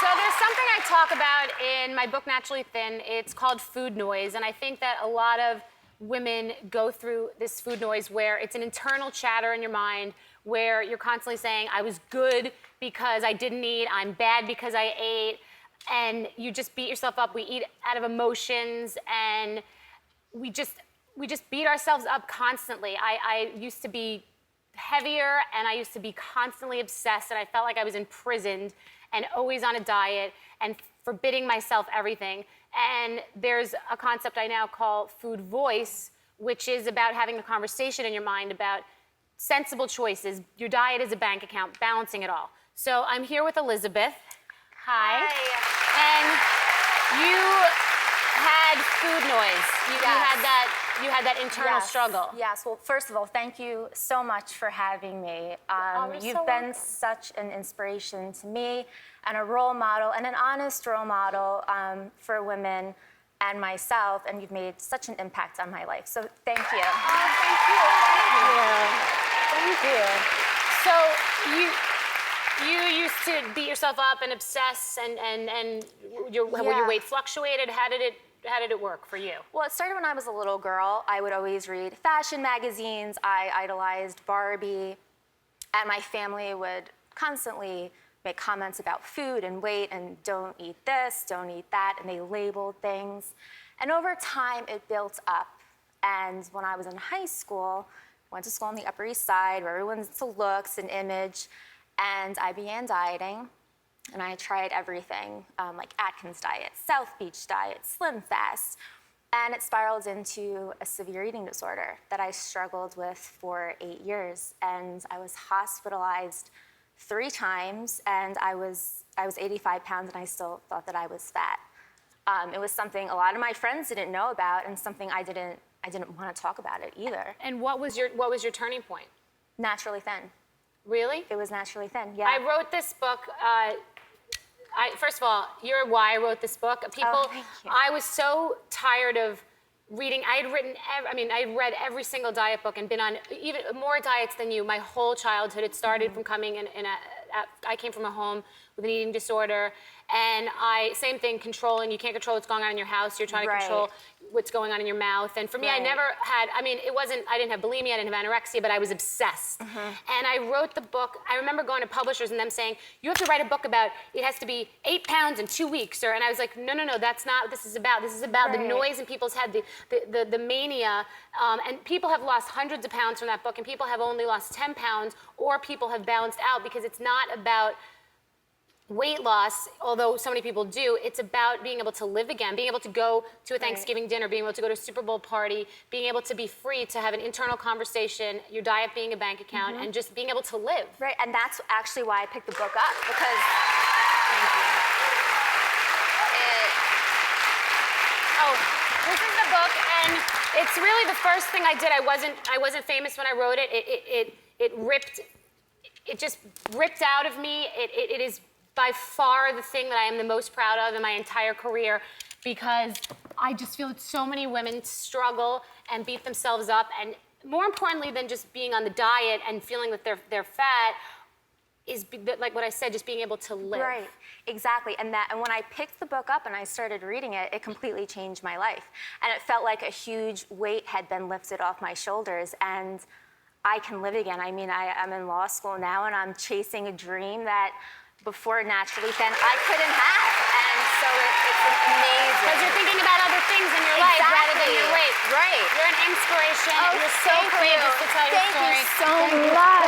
So there's something I talk about in my book, Naturally Thin. It's called food noise. And I think that a lot of women go through this food noise where it's an internal chatter in your mind where you're constantly saying, I was good because I didn't eat, I'm bad because I ate, and you just beat yourself up. We eat out of emotions, and we just beat ourselves up constantly. I used to be heavier, and I used to be constantly obsessed, and I felt like I was imprisoned and always on a diet and forbidding myself everything. And there's a concept I now call food voice, which is about having a conversation in your mind about sensible choices. Your diet is a bank account, balancing it all. So I'm here with Elizabeth. Hi. And you had food noise. You had that internal struggle. Yes. Well, first of all, thank you so much for having me. You've been such an inspiration to me and a role model and an honest role model for women and myself, and you've made such an impact on my life. So thank you. Oh, thank you. Thank you. So you used to beat yourself up and obsess, and when your weight fluctuated. How did it work for you? Well, it started when I was a little girl. I would always read fashion magazines. I idolized Barbie, and my family would constantly make comments about food and weight and don't eat this, don't eat that, and they labeled things. And over time, it built up. And when I was in high school, I went to school on the Upper East Side where everyone's into looks and image, and I began dieting. And I tried everything, like Atkins diet, South Beach diet, Slim Fast. And it spiraled into a severe eating disorder that I struggled with for 8 years. And I was hospitalized 3 times, and I was 85 pounds, and I still thought that I was fat. It was something a lot of my friends didn't know about, and something I didn't want to talk about it either. And what was your turning point? Naturally Thin. Really? It was Naturally Thin, yeah. I wrote this book. First of all, you're why I wrote this book. Oh, thank you. I was so tired of reading. I had read every single diet book and been on even more diets than you my whole childhood. It started from coming I came from a home with an eating disorder, and same thing, controlling. You can't control what's going on in your house. You're trying to control what's going on in your mouth. And for me, I never had, I didn't have bulimia, I didn't have anorexia, but I was obsessed. And I wrote the book. I remember going to publishers and them saying, you have to write a book about, it has to be 8 pounds in 2 weeks. And I was like, no, that's not what this is about. This is about the noise in people's head, the mania. And people have lost hundreds of pounds from that book, and people have only lost 10 pounds, or people have balanced out, because it's not about weight loss, although so many people do. It's about being able to live again, being able to go to a Thanksgiving dinner, being able to go to a Super Bowl party, being able to be free to have an internal conversation, your diet being a bank account, and just being able to live. Right, and that's actually why I picked the book up, because this is the book, and it's really the first thing I did. I wasn't famous when I wrote it. It just ripped out of me. It is by far the thing that I am the most proud of in my entire career, because I just feel that so many women struggle and beat themselves up, and more importantly than just being on the diet and feeling that they're fat is, like what I said, just being able to live. Right, exactly. And when I picked the book up and I started reading it, it completely changed my life. And it felt like a huge weight had been lifted off my shoulders, and I can live again. I mean, I'm in law school now, and I'm chasing a dream that before Naturally Thin I couldn't have. And so it's amazing. Because you're thinking about other things in your life rather than your weight. Right. You're an inspiration. Oh, You're so courageous to tell your story. Thank you so much.